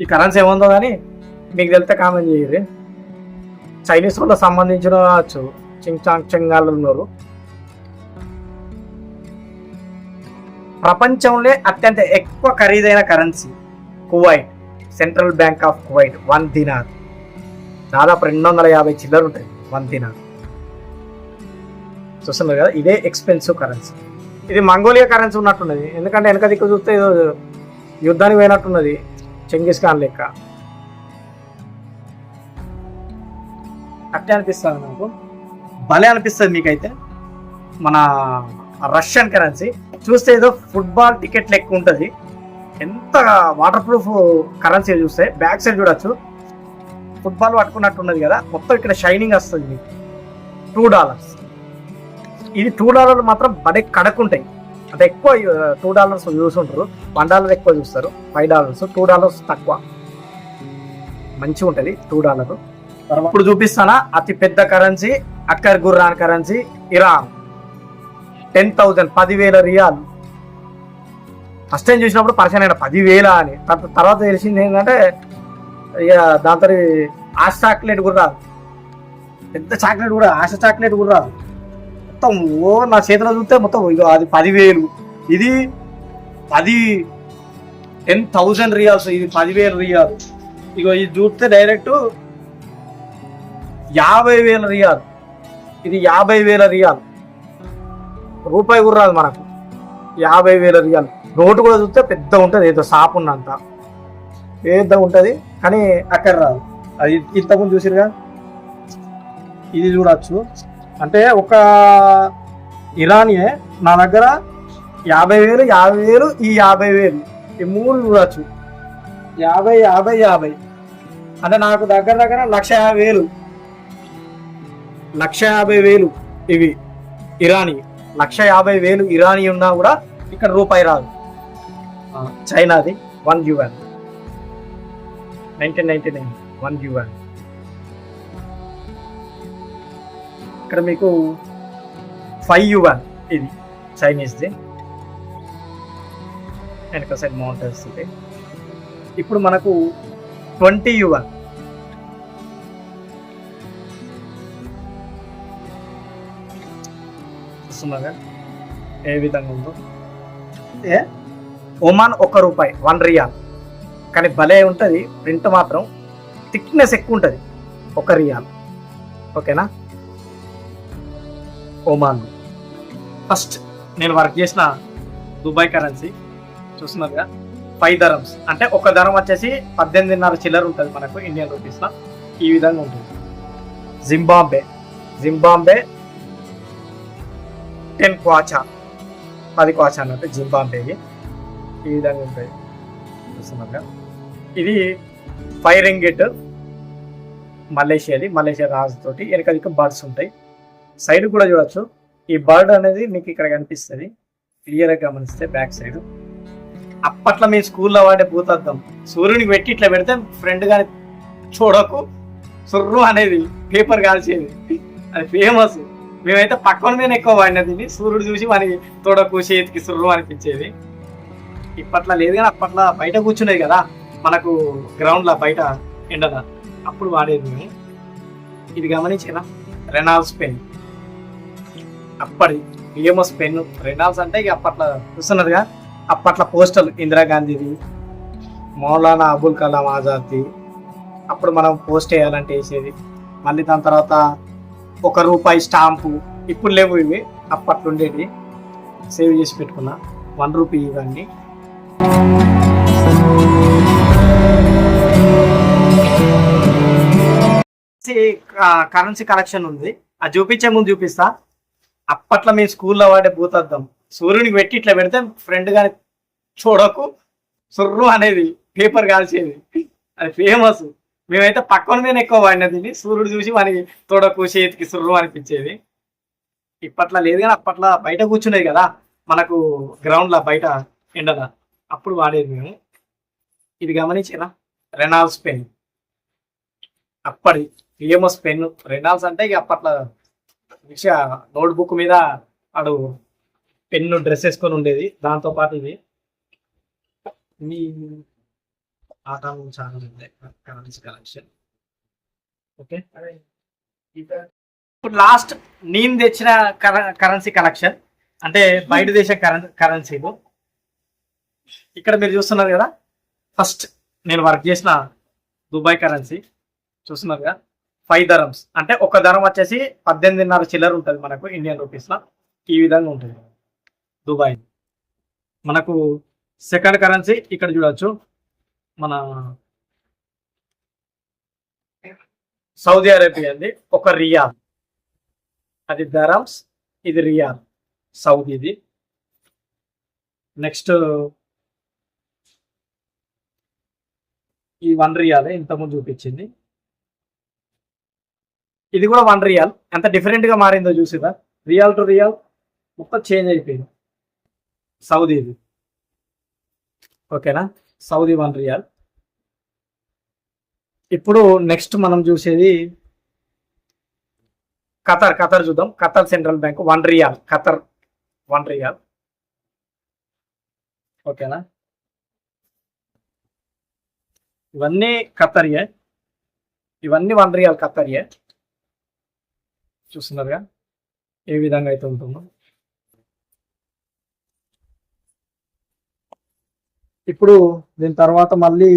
ఈ కరెన్సీ ఏముందో కానీ మీకు తెలితే కామెంట్ చేయరు. చైనీస్ వాళ్ళకి సంబంధించిన చెంగాళ్ళు ఉన్నారు. ప్రపంచంలో అత్యంత ఎక్కువ ఖరీదైన currency Kuwait, central bank of Kuwait 1 dinar దాదాపు 250 చిల్లర ఉంటుంది 1 దినార్. చూస్తున్నారు కదా, ఇదే ఎక్స్పెన్సివ్ కరెన్సీ. ఇది మంగోలియా కరెన్సీ ఉన్నట్టున్నది, ఎందుకంటే వెనక దిక్కు చూస్తే ఏదో యుద్ధానికి పోయినట్టున్నది చెంగిస్ ఖాన్ లెక్క. అట్టే అనిపిస్తుంది నాకు, భలే అనిపిస్తుంది మీకైతే. మన రష్యన్ కరెన్సీ చూస్తే ఏదో ఫుట్బాల్ టికెట్ లెక్క ఉంటుంది. ఎంత వాటర్ ప్రూఫ్ కరెన్సీ చూస్తే బ్యాక్ సైడ్ చూడొచ్చు, ఫుట్బాల్ పట్టుకున్నట్టు ఉన్నది కదా. మొత్తం ఇక్కడ షైనింగ్ వస్తుంది మీకు. $2 ఇది $2 మాత్రం బడే కడకుంటాయి. అంటే ఎక్కువ $2 చూసుంటారు, $1 ఎక్కువ చూస్తారు, $5 $2 తక్కువ. మంచిగా ఉంటుంది $2. ఇప్పుడు చూపిస్తానా అతి పెద్ద కరెన్సీ, అక్కర్ గుర్రాన్ currency, Iran 10,000 10,000 rial. First time చూసినప్పుడు పరిచయం అయినా 10,000 అని. తర్వాత తెలిసింది ఏంటంటే ఇక దాంతో ఆశ చాక్లెట్ కూడా రాదు, పెద్ద చాక్లెట్ కూడా ఆశ చాక్లెట్ కూడా రాదు. మొత్తం నా చేతిలో చూస్తే మొత్తం ఇక అది 10,000, ఇది 10,000 రియాల్స్, ఇది 10,000 రియాల్. ఇగో ఇది చూస్తే డైరెక్ట్ 50,000 రియాల్, ఇది 50,000 రియాల్. రూపాయి కూడా రాదు మనకు, 50,000 రియాల్. నోటు కూడా చూస్తే పెద్ద ఉంటుంది, ఏదో షాప్ ఉన్నంత పెద్ద ఉంటుంది, కానీ అక్కడ రాదు. అది ఇంతకుముందు చూసిరుగా, ఇది చూడచ్చు. అంటే ఒక ఇరానియే నా దగ్గర 50,000 50,000 ఈ 50,000 ఈ 3 చూడచ్చు. 50 50 50 అంటే నాకు దగ్గర 1,50,000 1,50,000 ఇవి ఇరానీ. 1,50,000 ఇరానీ ఉన్నా కూడా ఇక్కడ రూపాయి రాదు. చైనాది 1 yuan 1999 1 yuan. ఇక్కడ మీకు 5 yuan ఇది చైనీస్ది. వెనక సైడ్ మౌంటైన్స్ ఇది. ఇప్పుడు మనకు 20 yuan. చూస్తున్నాగా ఏ విధంగా ఉందో. Oman ₹1 1 riyal. కానీ భలే ఉంటుంది, ప్రింట్ మాత్రం థిక్నెస్ ఎక్కువ ఉంటుంది. 1 రియాల్. ఓకేనా. ఒమాన్ ఫస్ట్ నేను వర్క్ చేసిన దుబాయ్ కరెన్సీ చూస్తున్నారుగా 5 dirhams. అంటే 1 dirham వచ్చేసి 18.5 చిల్లర ఉంటుంది మనకు ఇండియన్ రూపీస్లో. ఈ విధంగా ఉంటుంది. జింబాబ్వే 10 క్వాచా 10 క్వాచా అన్నట్టు జింబాబ్వేకి. ఈ విధంగా ఉంటుంది చూస్తున్నారుగా. ఇది 5 రింగిట్ మలేషియాది, మలేషియా రాజుతోటి. వెనక బర్డ్స్ ఉంటాయి, సైడ్ కూడా చూడొచ్చు. ఈ బర్డ్ అనేది మీకు ఇక్కడ కనిపిస్తుంది క్లియర్గా గమనిస్తే బ్యాక్ సైడ్. అప్పట్లో మీ స్కూల్లో వాడే భూతద్దం సూర్యునికి పెట్టి ఇట్లా పెడితే ఫ్రెండ్ కానీ చూడకు సుర్రు అనేది పేపర్ కాల్చేది, అది ఫేమస్. మేమైతే పక్కన మీద ఎక్కువ వాడినది, సూర్యుడు చూసి మనకి తోడకు చేతికి సుర్రు అనిపించేది. ఇప్పట్లో లేదు కానీ అప్పట్లో బయట కూర్చునేది కదా మనకు గ్రౌండ్లో బయట ఎండల, అప్పుడు వాడేది మేము. ఇది గమనించేనా, రెనాల్డ్స్ పెన్. అప్పటి ఫేమస్ పెన్ రెనాల్డ్స్. అంటే ఇక అప్పట్లో చూస్తున్నదిగా, అప్పట్లో పోస్టల్ ఇందిరాగాంధీది, మౌలానా అబుల్ కలాం ఆజాద్ది. అప్పుడు మనం పోస్ట్ వేయాలంటే వేసేది. మళ్ళీ దాని తర్వాత ₹1 స్టాంపు. ఇప్పుడు లేవు ఇవి, అప్పట్లో ఉండేవి. సేవ్ చేసి పెట్టుకున్నా. ₹1 ఇవన్నీ. కరెన్సీ కలెక్షన్ ఉంది, అది చూపించే ముందు చూపిస్తా. అప్పట్లో మీ స్కూల్లో వాడే భూతద్దం సూర్యునికి పెట్టి ఇట్లా పెడితే ఫ్రెండ్ కానీ చూడకు సుర్రు అనేది పేపర్ కాల్చేది, అది ఫేమస్. మేమైతే పక్కన మీద ఎక్కువ వాడినది, సూర్యుడు చూసి మనకి తోడకు చేతికి సుర్రు అనిపించేది. ఇప్పట్లో లేదు కానీ అప్పట్లో బయట కూర్చునేది కదా మనకు గ్రౌండ్లో బయట ఎండల, అప్పుడు వాడేది మేము. ఇది గమనించేనా, రెనాల్డ్స్ పెన్. అప్పటి ఫేమస్ పెన్ రెనాల్డ్స్. అంటే ఇక అప్పట్లో నోట్బుక్ మీద వాడు పెన్ను డ్రెస్ వేసుకొని ఉండేది. దాంతోపాటు ఇది ఆటా చాలా ఉంది కరెన్సీ కలెక్షన్. ఓకే, ఇప్పుడు లాస్ట్ నేను తెచ్చిన కరెన్సీ కలెక్షన్ అంటే బయట దేశ కరెన్సీలు. ఇక్కడ మీరు చూస్తున్నారు కదా, ఫస్ట్ నేను వర్క్ చేసిన దుబాయ్ కరెన్సీ చూస్తున్నారు కదా, 5 dirhams అంటే ఒక ధరం వచ్చేసి 18.5 చిల్లర ఉంటుంది మనకు ఇండియన్ రూపీస్లో. ఈ విధంగా ఉంటుంది దుబాయ్. మనకు సెకండ్ కరెన్సీ ఇక్కడ చూడొచ్చు, మన సౌదీ అరేబియా అండి. ఒక రియాల్, అది దరమ్స్, ఇది రియాల్ సౌదీది. నెక్స్ట్ ఈ 1 రియాలే ఇంతకుముందు చూపించింది, ఇది కూడా 1 రియాల్. ఎంత డిఫరెంట్గా మారిందో చూసిరా, రియాల్ టు రియాల్ మొత్తం చేంజ్ అయిపోయింది సౌదీది. ఓకేనా, సౌదీ 1 రియాల్. ఇప్పుడు నెక్స్ట్ మనం చూసేది ఖతర్ చూద్దాం. Qatar central bank 1 riyal, Qatar 1 riyal. ఓకేనా, ఇవన్నీ ఖతరియే, ఇవన్నీ 1 రియాల్ ఖతరియే. చూస్తున్నారుగా ఏ విధంగా అయితే ఉంటుందో. ఇప్పుడు దీని తర్వాత మళ్ళీ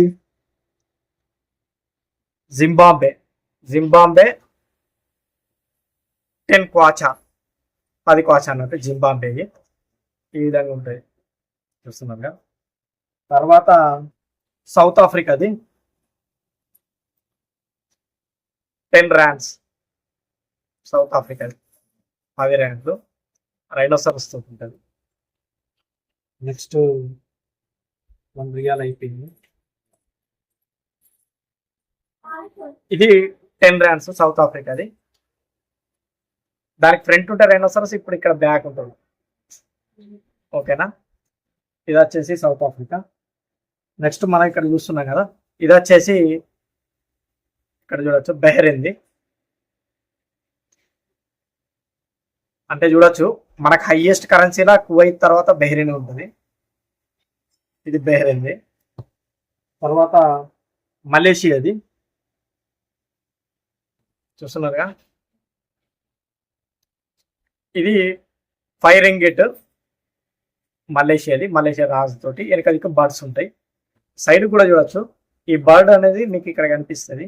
జింబాబ్వే 10 క్వాచా, 10 క్వాచా అన్నట్టు జింబాబ్వే. ఈ విధంగా ఉంటుంది చూస్తున్నారుగా. తర్వాత సౌత్ ఆఫ్రికాది 10 rands, south Africa 10 rands, rhinoceros తో ఉంటుంది. నెక్స్ట్ 1 రియాల్ అయిపోయింది. ఇది 10 rands సౌత్ ఆఫ్రికాది. దానికి ఫ్రంట్ ఉంటే రైనోసరస్, ఇప్పుడు ఇక్కడ బ్యాక్ ఉంటుంది. ఓకేనా, ఇది వచ్చేసి సౌత్ ఆఫ్రికా. నెక్స్ట్ మనం ఇక్కడ చూస్తున్నాం కదా, ఇది వచ్చేసి ఇక్కడ చూడొచ్చు బెహ్రెయిన్ది. అంటే చూడొచ్చు మనకు హైయెస్ట్ కరెన్సీలా కువైత్ తర్వాత బెహ్రెయిన్ ఉంటుంది. ఇది బెహ్రెయిన్ది. తర్వాత మలేషియాది చూస్తున్నారుగా, ఇది 5 ringgit మలేషియాది. మలేషియా రాజు తోటి వెనక బర్డ్స్ ఉంటాయి. సైడ్ కూడా చూడొచ్చు, ఈ బర్డ్ అనేది మీకు ఇక్కడ కనిపిస్తుంది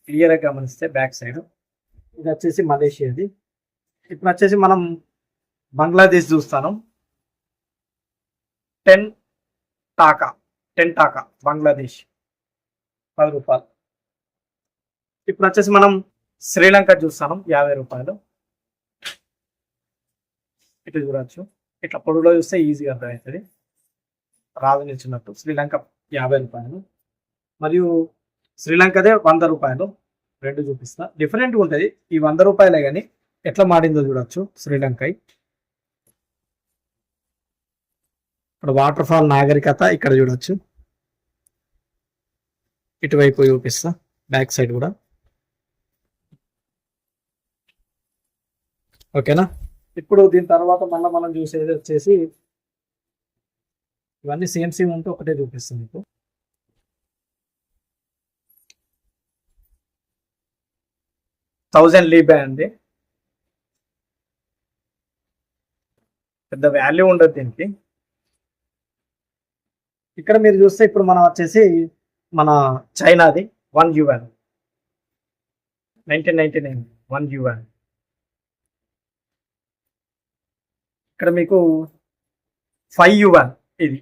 క్లియర్గా గమనిస్తే బ్యాక్ సైడ్. ఇది వచ్చేసి మలేషియాది. ఇప్పుడు వచ్చేసి మనం బంగ్లాదేశ్ చూస్తాను. 10 టాకా బంగ్లాదేశ్ 10 రూపాయలు. ఇప్పుడు వచ్చేసి మనం శ్రీలంక చూస్తాను 50 రూపాయలు. ఇటు చూడొచ్చు, ఇట్లా పొడుగులో చూస్తే ఈజీగా అర్థమవుతుంది, రాజు నిల్చున్నట్టు. శ్రీలంక 50 రూపాయలు. మరియు శ్రీలంకదే 100 రూపాయలు. రెండు చూపిస్తా, డిఫరెంట్గా ఉంటుంది. ఈ 100 రూపాయలే కానీ ఎట్లా మాడిందో చూడొచ్చు శ్రీలంక. ఇక్కడ వాటర్ ఫాల్ నాగరికత ఇక్కడ చూడొచ్చు. ఇటువైపు చూపిస్తా, బ్యాక్ సైడ్ కూడా. ఓకేనా, ఇప్పుడు దీని తర్వాత మళ్ళీ మనం చూసేది వచ్చేసి ఇవన్నీ సేమ్ ఉంటే ఒకటే చూపిస్తుంది మీకు. $1000 అండి. పెద్ద వాల్యూ ఉండదు దీనికి. ఇక్కడ మీరు చూస్తే ఇప్పుడు మనం వచ్చేసి మన చైనాది 1 yuan 1999 1 yuan. ఇక్కడ మీకు 5 yuan ఇది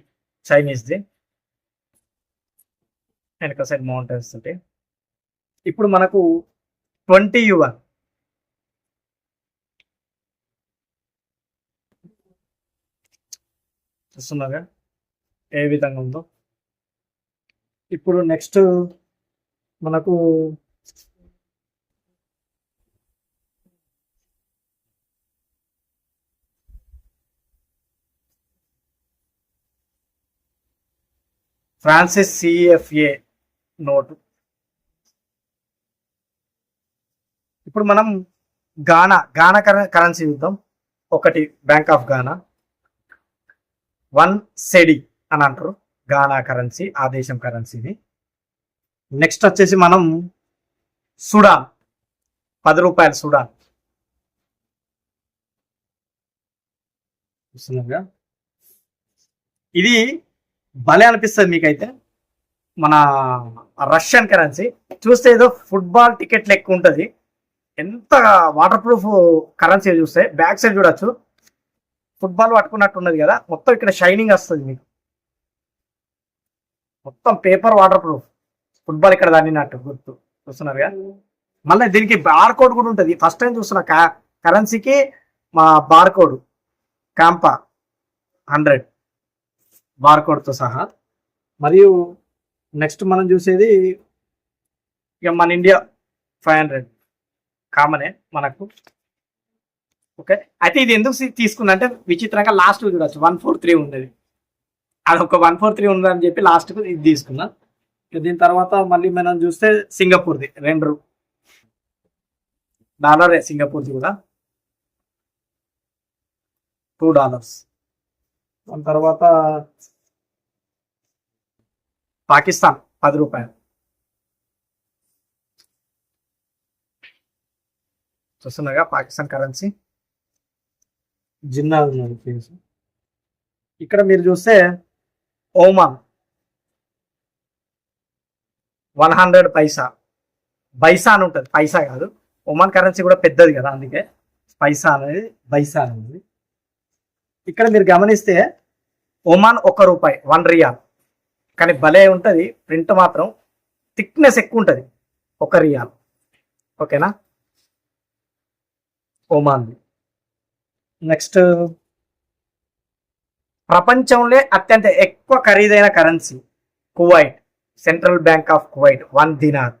చైనీస్ది, వెనక సైడ్ మౌంటైన్స్ ఉంటాయి. ఇప్పుడు మనకు 20 yuan చూస్తున్నారా ఏ విధంగా ఉందో. ఇప్పుడు నెక్స్ట్ మనకు ఫ్రాన్సిస్ CFA నోటు. ఇప్పుడు మనం గానా కరెన్సీ చూద్దాం. ఒకటి బ్యాంక్ ఆఫ్ గానా 1 cedi అని అంటారు. గానా కరెన్సీ ఆ దేశం కరెన్సీని. నెక్స్ట్ వచ్చేసి మనం సుడాన్, 10 రూపాయలు సుడాన్ చూస్తున్నారుగా. ఇది భలే అనిపిస్తుంది మీకైతే. మన రష్యన్ కరెన్సీ చూస్తే ఏదో ఫుట్బాల్ టికెట్ లెక్క ఉంటుంది. ఎంత వాటర్ ప్రూఫ్ కరెన్సీ చూస్తే బ్యాక్ సైడ్ చూడొచ్చు, ఫుట్బాల్ పట్టుకున్నట్టు ఉన్నది కదా. మొత్తం ఇక్కడ షైనింగ్ వస్తుంది మీకు, మొత్తం పేపర్ వాటర్ ప్రూఫ్. ఫుట్బాల్ ఇక్కడ దాన్నినట్టు గుర్తు చూస్తున్నారుగా. మళ్ళీ దీనికి బార్ కోడ్ కూడా ఉంటుంది. ఫస్ట్ టైం చూస్తున్నా కరెన్సీకి మా బార్ కోడ్ కాంపా 100 బార్ కోడ్తో సహా. మరియు నెక్స్ట్ మనం చూసేది ఇక మన ఇండియా 500 కామనే మనకు. ఓకే, అయితే ఇది ఎందుకు తీసుకున్నా అంటే విచిత్రంగా లాస్ట్ చూడొచ్చు 143 ఉండేది, అది ఒక 143 ఉందని చెప్పి లాస్ట్కు ఇది తీసుకున్నా. దీని తర్వాత మళ్ళీ మనం చూస్తే సింగపూర్ది $2 సింగపూర్ది కూడా $2. దాని తర్వాత పాకిస్తాన్ 10 రూపాయలు చూస్తున్నాగా. పాకిస్తాన్ కరెన్సీ జిన్నా ఉన్నది ప్లీజ్. ఇక్కడ మీరు చూస్తే ఓమాన్ 100 పైసా, బైసా అని ఉంటుంది, పైసా కాదు. ఒమాన్ కరెన్సీ కూడా పెద్దది కదా, అందుకే పైసా అనేది బైసా అనేది. ఇక్కడ మీరు గమనిస్తే ఒమాన్ ₹1, 1 రియాల్. కానీ భలే ఉంటుంది ప్రింట్, మాత్రం థిక్నెస్ ఎక్కువ ఉంటుంది, 1 రియాల్. ఓకేనా, ఒమాన్ది. నెక్స్ట్ ప్రపంచంలో అత్యంత ఎక్కువ ఖరీదైన currency Kuwait, central bank of Kuwait 1 dinar.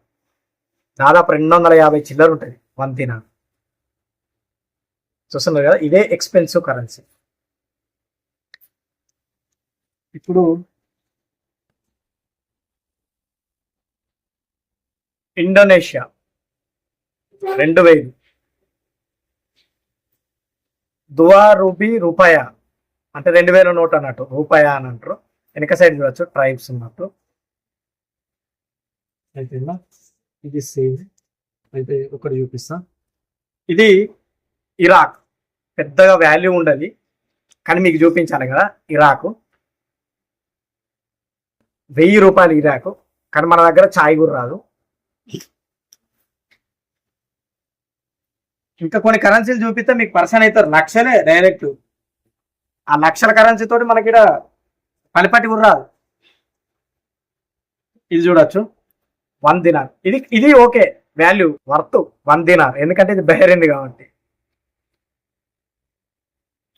దాదాపు 250 చిల్లర ఉంటుంది 1 దినార్. చూస్తున్నారు కదా, ఇదే ఎక్స్పెన్సివ్ కరెన్సీ. ఇప్పుడు ఇండోనేషియా 2000 దువా రూపీ రూపాయ అంటే 2000 నోట్ అన్నట్టు, రూపాయ అని అంటారు. వెనక సైడ్ చూడొచ్చు ట్రైబ్స్ ఉన్నట్టు. అయితే ఇది సేమ్. అయితే ఒకటి చూపిస్తా. ఇది ఇరాక్, పెద్దగా వాల్యూ ఉండదు కానీ మీకు చూపించాలి కదా. ఇరాకు ₹1000 ఇరాకు, కానీ మన దగ్గర ఛాయ్ కూడా రాదు. ఇంకా కొన్ని కరెన్సీలు చూపిస్తే మీకు పర్సన్ అవుతారు లక్షలే డైరెక్ట్. ఆ లక్షల కరెన్సీ తోటి మనకి ఇక్కడ పనిపట్టి కూడా రాదు. ఇది చూడొచ్చు 1 దినార్. ఇది ఓకే, వాల్యూ వర్త్ 1 దినార్, ఎందుకంటే ఇది బెహ్రెయిన్ కాబట్టి.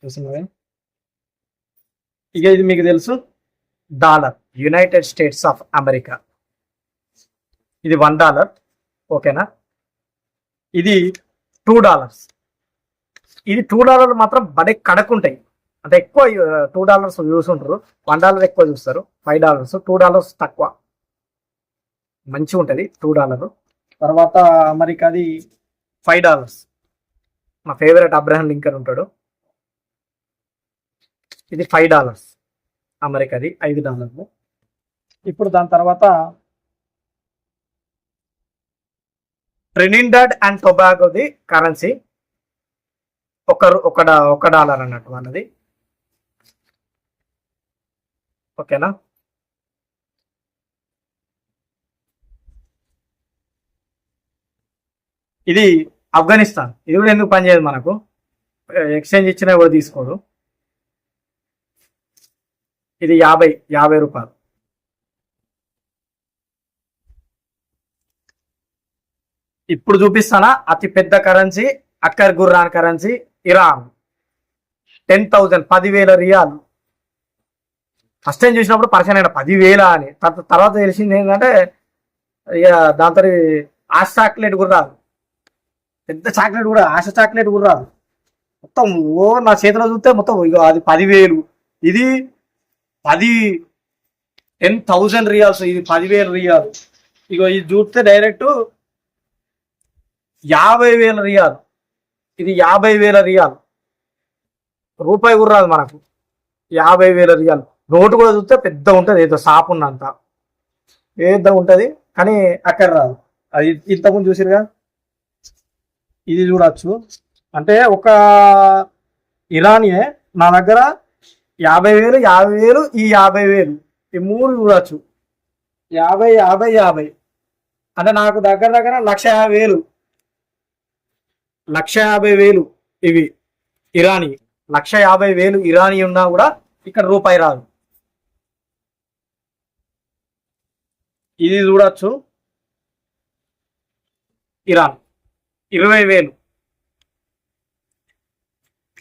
చూస్తున్నా ఇక ఇది మీకు తెలుసు dollar, United states of America. ఇది $1. ఓకేనా, ఇది $2. ఇది $2 మాత్రం బడే కడకుంటాయి, అంటే ఎక్కువ $2 చూసుంటారు. $1 ఎక్కువ చూస్తారు, $5, $2 తక్కువ. మంచిగా ఉంటుంది $2. తర్వాత అమెరికాది $5, మా ఫేవరెట్ అబ్రహం లింకన్ ఉంటాడు. ఇది $5 అమెరికాది, $5. ఇప్పుడు దాని తర్వాత ట్రినిడాడ్ అండ్ టొబాగోది కరెన్సీ $1 అన్నట్టు అన్నది. ఓకేనా, ఇది ఆఫ్ఘనిస్తాన్. ఇది కూడా ఎందుకు పనిచేయదు మనకు, ఎక్స్చేంజ్ ఇచ్చినా కూడా తీసుకోడు. ఇది 50 రూపాయలు. ఇప్పుడు చూపిస్తానా అతి పెద్ద కరెన్సీ, అక్కర్ గుర్రాన్ currency, Iran 10,000 10,000 rial. First time చూసినప్పుడు పరిచయం అయిన 10,000 అని. తర్వాత తెలిసింది ఏంటంటే ఇక దాంతో ఆశ చాక్లెట్ కూడా రాదు, పెద్ద చాక్లెట్ కూడా, ఆశ చాక్లెట్ కూడా రాదు. మొత్తం నా చేతిలో చూస్తే మొత్తం ఇక అది 10,000. ఇది 10,000 రియాల్స్, ఇది 10,000 రియాల్. ఇగో ఇది చూస్తే డైరెక్ట్ 50,000 రియాల్. ఇది 50,000 రియాల్, రూపాయి కూడా రాదు మనకు. 50,000 రియాల్. నోటు కూడా చూస్తే పెద్ద ఉంటుంది, ఏదో షాప్ ఉన్నంత పెద్ద ఉంటుంది. కానీ అక్కడ రాదు. అది ఇంతకుముందు చూసిరుగా, ఇది చూడొచ్చు. అంటే ఒక ఇరానియే నా దగ్గర 50,000, 50,000, ఈ 50,000, ఈ మూడు చూడొచ్చు. 50, 50, 50 అంటే నాకు దగ్గర దగ్గర 1,50,000, 1,50,000 ఇవి ఇరానీ. 1,50,000 ఇరానీ ఉన్నా కూడా ఇక్కడ రూపాయి రాదు. ఇది చూడొచ్చు, ఇరాన్ 20,000.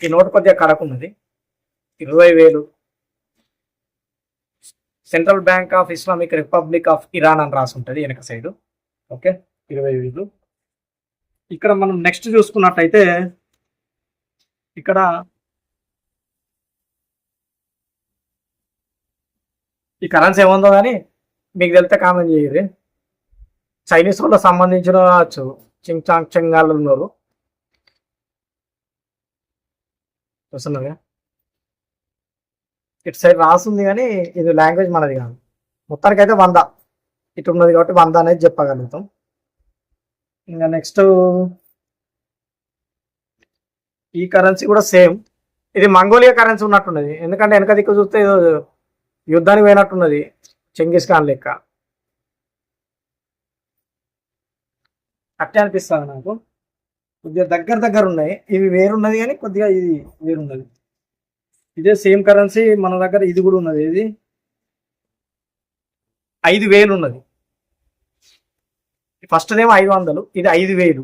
ఈ నోటు కొద్దిగా కడకున్నది. 20,000 central bank of Islamic republic of Iran అని రాసి ఉంటుంది వెనక సైడు. ఓకే, 20,000. ఇక్కడ మనం నెక్స్ట్ చూసుకున్నట్టయితే ఇక్కడ ఈ కరెన్సీ ఏముందో కానీ మీకు తెలితే కామెంట్ చేయరు. చైనీస్ వాళ్ళకి సంబంధించిన వచ్చు, చింగ్ చాంగ్ చెంగాళ్ళు ఉన్నారు. చూస్తున్నారుగా, ఇటు సైడ్ రాస్తుంది కానీ ఇది లాంగ్వేజ్ మనది కాదు. మొత్తానికి అయితే 100 ఇటు ఉన్నది కాబట్టి 100 అనేది చెప్పగలుగుతాం. ఇంకా నెక్స్ట్ ఈ కరెన్సీ కూడా సేమ్. ఇది మంగోలియా కరెన్సీ ఉన్నట్టున్నది, ఎందుకంటే వెనక దిక్కు చూస్తే ఏదో యుద్ధానికి పోయినట్టున్నది, చెంగిస్ ఖాన్ లెక్క అట్టే అనిపిస్తుంది నాకు. కొద్దిగా దగ్గర దగ్గర ఉన్నాయి, ఇవి వేరున్నది కానీ కొద్దిగా ఇది వేరున్నది. ఇదే సేమ్ కరెన్సీ మన దగ్గర ఇది కూడా ఉన్నది. ఇది 5,000 ఉన్నది. ఫస్ట్ ఏమో 500, ఇది 5,000.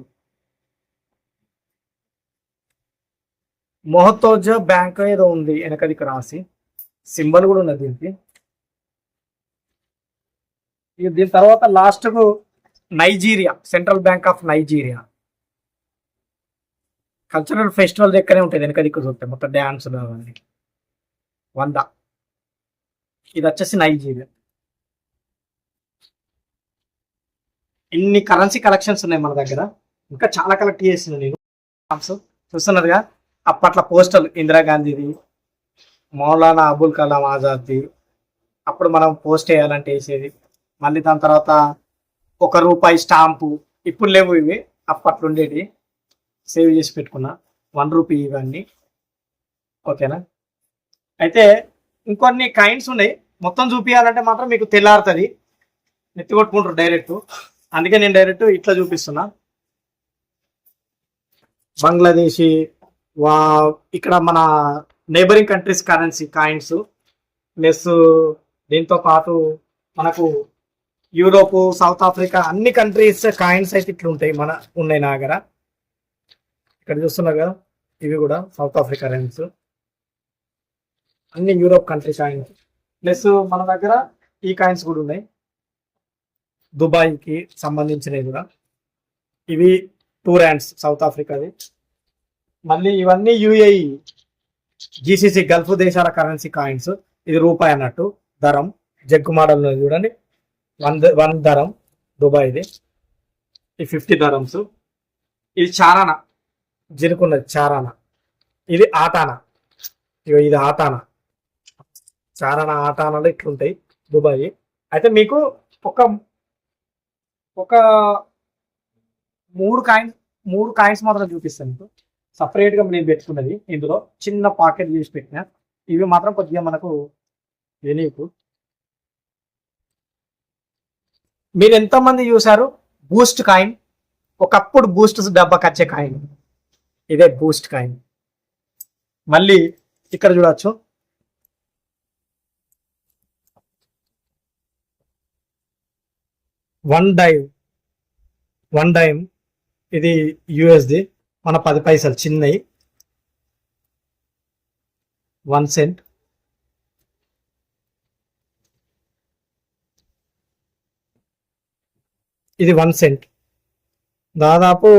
మొహతోజా బ్యాంక్ ఏదో ఉంది వెనకదికి రాసి, సింబల్ కూడా ఉన్నది దీనికి. దీని తర్వాత లాస్ట్కు Nigeria, central bank of Nigeria. Cultural festival దగ్గరే ఉంటుంది వెనక దిక్కు చూస్తే, మొత్తం డ్యాన్సులు అవన్నీ. 100. ఇది వచ్చేసి నైజీరియా. ఇన్ని కరెన్సీ కలెక్షన్స్ ఉన్నాయి మన దగ్గర, ఇంకా చాలా కలెక్ట్ చేసిన నేను. చూస్తున్నదిగా, అప్పట్లో పోస్టల్ ఇందిరాగాంధీది, మౌలానా అబుల్ కలాం ఆజాద్ది. అప్పుడు మనం పోస్ట్ వేయాలంటే వేసేది. మళ్ళీ దాని తర్వాత ₹1 స్టాంపు. ఇప్పుడు లేవు ఇవి, అప్పట్లో ఉండేవి. సేవ్ చేసి పెట్టుకున్నా ₹1 ఇవన్నీ. ఓకేనా, అయితే ఇంకొన్ని కైండ్స్ ఉన్నాయి. మొత్తం చూపించాలంటే మాత్రం మీకు తెల్లారుతుంది, నెత్తి కొట్టుకుంటారు డైరెక్ట్. అందుకే నేను డైరెక్ట్ ఇట్లా చూపిస్తున్నా. బంగ్లాదేశీ, ఇక్కడ మన neighbouring countries currency coins, plus దీంతో పాటు మనకు యూరోప్, సౌత్ ఆఫ్రికా అన్ని కంట్రీస్ కాయిన్స్ అయితే ఇట్లా ఉంటాయి, ఉన్నాయి నా దగ్గర. ఇక్కడ చూస్తున్నారు కదా, ఇవి కూడా సౌత్ ఆఫ్రికా కరెన్సీ, అన్ని యూరోప్ కంట్రీ కాయిన్స్. ప్లస్ మన దగ్గర ఈ కాయిన్స్ కూడా ఉన్నాయి, దుబాయ్కి సంబంధించినవి కూడా. ఇవి R2 సౌత్ ఆఫ్రికాది. మళ్ళీ ఇవన్నీ UAE, GCC గల్ఫ్ దేశాల కరెన్సీ కాయిన్స్. ఇది రూపాయి అన్నట్టు, దరం జగ్గు మోడల్ చూడండి, 1 దరం దుబాయ్ది. ఈ 50 దరమ్స్. ఇది చారానా, జినుకున్నది చారానా. ఇది ఆటానా, ఇది ఆటానా. చారానా, ఆటానాలు ఇట్లుంటాయి దుబాయ్. అయితే మీకు ఒక 3 కాయిన్స్ మాత్రం చూపిస్తాను మీకు సపరేట్గా. నేను పెట్టుకున్నది ఇందులో చిన్న పాకెట్ చేసి పెట్టిన. ఇవి మాత్రం కొద్దిగా మనకు తెలియకు. మీరు ఎంతమంది చూసారు బూస్ట్ కాయిన్? ఒకప్పుడు బూస్ట్ డబ్బాకి వచ్చే కాయిన్ ఇదే బూస్ట్ కాయిన్. మళ్ళీ ఇక్కడ చూడొచ్చు, వన్ డైమ్. ఇది USD, మన 10 పైసలు చిన్నవి, 1 సెంట్. ఇది 1 సెంట్. దాదాపు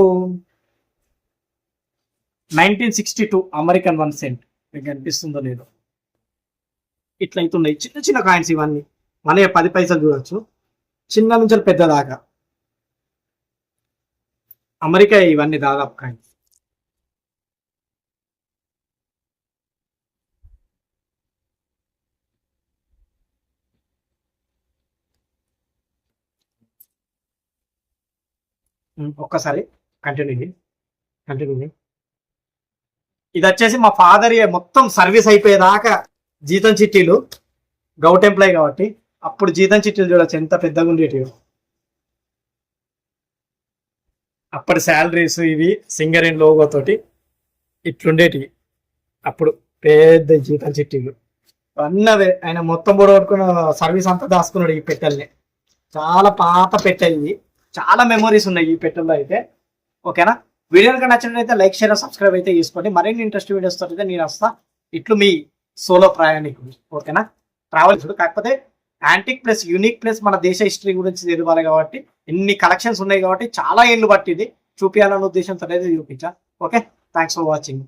1962 అమెరికన్ 1 సెంట్. మీకు కనిపిస్తుందో లేదో, ఇట్లయితున్నాయి చిన్న చిన్న కాయిన్స్ ఇవన్నీ. మన 10 పైసలు చూడొచ్చు, చిన్న నుంచి పెద్ద దాకా అమెరికా ఇవన్నీ దాదాపు కాయిన్స్. ఒక్కసారి కంటిన్యూ ఇది వచ్చేసి మా ఫాదర్ మొత్తం సర్వీస్ అయిపోయేదాకా జీతం చిట్టీలు, గౌట్ ఎంప్లాయ్ కాబట్టి అప్పుడు జీతం చిట్టీలు చూడొచ్చు ఎంత పెద్దగా ఉండేటివి. అప్పటి శాలరీస్ ఇవి సింగర్ ఇన్ లోగో తోటి ఇట్లుండేటివి. అప్పుడు పెద్ద జీతం చిట్టీలు అన్నవే. ఆయన మొత్తం పొడగొట్టుకున్న సర్వీస్ అంతా దాచుకున్నాడు ఈ పెట్టెల్ని. చాలా పాత పెట్టె ఇది, చాలా మెమరీస్ ఉన్నాయి ఈ పెట్టెల్లో అయితే. ఓకేనా, వీడియో కనుక నచ్చినట్లయితే లైక్ షేర్ సబ్స్క్రైబ్ అయితే చేసుకోండి. మరిన్ని ఇంట్రెస్ట్ వీడియోస్ తోటి నేను వస్తా. ఇట్లు మీ సోలో ప్రయాణికుడు. ఓకేనా, ట్రావెల్స్ కాకపోతే యాంటిక్ ప్లస్ యూనిక్ ప్లస్ మన దేశ హిస్టరీ గురించి తెలియాలి కాబట్టి ఎన్ని కలెక్షన్స్ ఉన్నాయి కాబట్టి చాలా ఏళ్ళు పట్టింది చూపించాలన్న ఉద్దేశంతో అయితే చూపించా. Okay, thanks for watching.